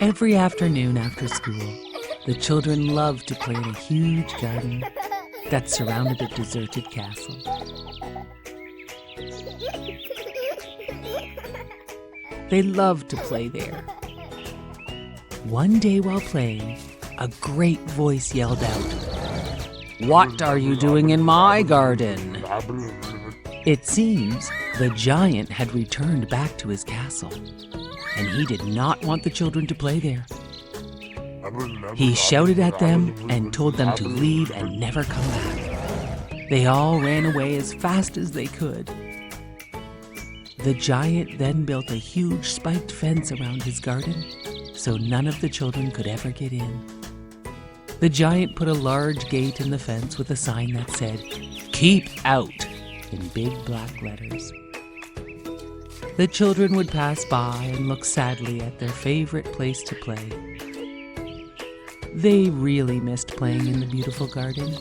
Every afternoon after school, the children loved to play in a huge garden that surrounded a deserted castle. They loved to play there. One day while playing, a great voice yelled out, "What are you doing in my garden?" It seems the giant had returned back to his castle, and he did not want the children to play there. He shouted at them and told them to leave and never come back. They all ran away as fast as they could. The giant then built a huge spiked fence around his garden, so none of the children could ever get in. The giant put a large gate in the fence with a sign that said, "Keep out," in big black letters. The children would pass by and look sadly at their favorite place to play. They really missed playing in the beautiful garden.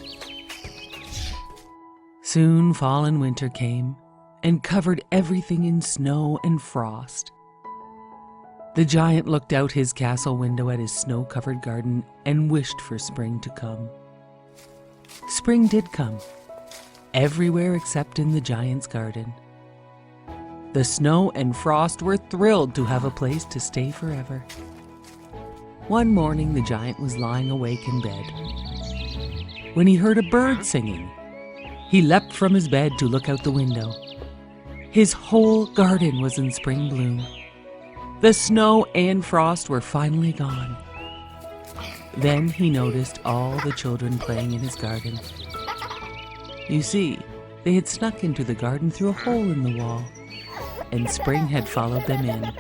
Soon fall and winter came and covered everything in snow and frost. The giant looked out his castle window at his snow-covered garden and wished for spring to come. Spring did come, everywhere except in the giant's garden. The snow and frost were thrilled to have a place to stay forever. One morning, the giant was lying awake in bed when he heard a bird singing. He leapt from his bed to look out the window. His whole garden was in spring bloom. The snow and frost were finally gone. Then he noticed all the children playing in his garden. You see, they had snuck into the garden through a hole in the wall, and spring had followed them in.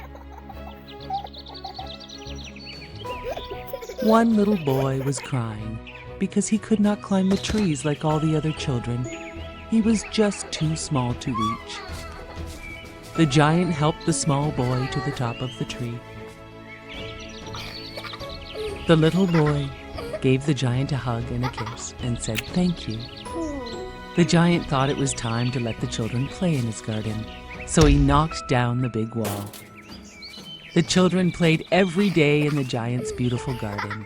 One little boy was crying because he could not climb the trees like all the other children. He was just too small to reach. The giant helped the small boy to the top of the tree. The little boy gave the giant a hug and a kiss and said thank you. The giant thought it was time to let the children play in his garden, so he knocked down the big wall. The children played every day in the giant's beautiful garden.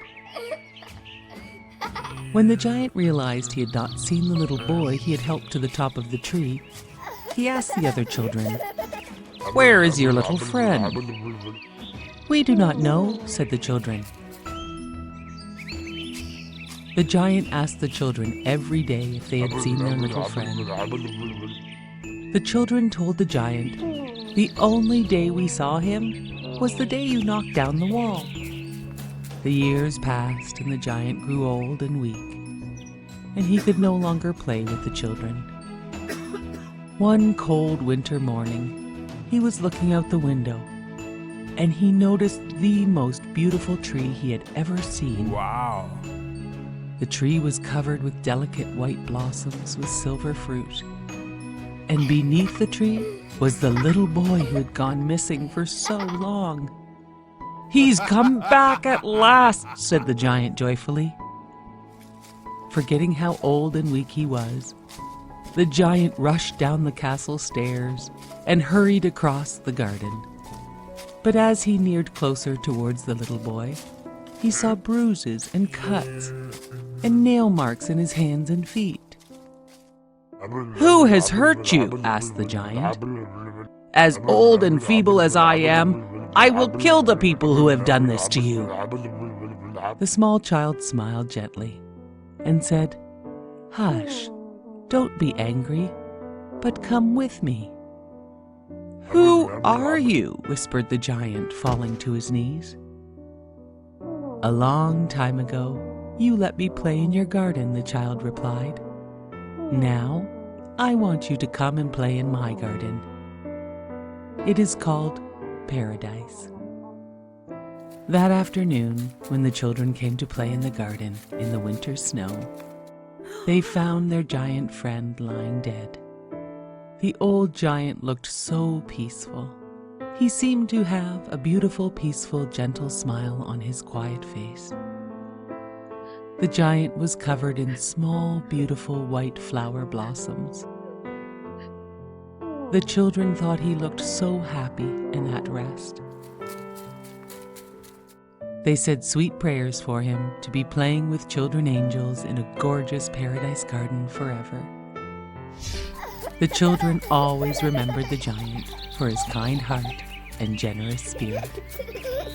When the giant realized he had not seen the little boy he had helped to the top of the tree, he asked the other children, "Where is your little friend?" "We do not know," said the children. The giant asked the children every day if they had seen their little friend. The children told the giant, "The only day we saw him was the day you knocked down the wall." The years passed and the giant grew old and weak, and he could no longer play with the children. One cold winter morning, he was looking out the window, and he noticed the most beautiful tree he had ever seen. Wow! The tree was covered with delicate white blossoms with silver fruit, and beneath the tree was the little boy who had gone missing for so long. "He's come back at last," said the giant joyfully. Forgetting how old and weak he was, the giant rushed down the castle stairs and hurried across the garden. But as he neared closer towards the little boy, he saw bruises and cuts and nail marks in his hands and feet. "Who has hurt you?" asked the giant. "As old and feeble as I am, I will kill the people who have done this to you." The small child smiled gently and said, "Hush, don't be angry, but come with me." "Who are you?" whispered the giant, falling to his knees. "A long time ago, you let me play in your garden," the child replied. "Now, I want you to come and play in my garden. It is called Paradise." That afternoon, when the children came to play in the garden in the winter snow, they found their giant friend lying dead. The old giant looked so peaceful. He seemed to have a beautiful, peaceful, gentle smile on his quiet face. The giant was covered in small, beautiful white flower blossoms. The children thought he looked so happy and at rest. They said sweet prayers for him to be playing with children angels in a gorgeous paradise garden forever. The children always remembered the giant for his kind heart and generous spirit,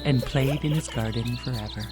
and played in his garden forever.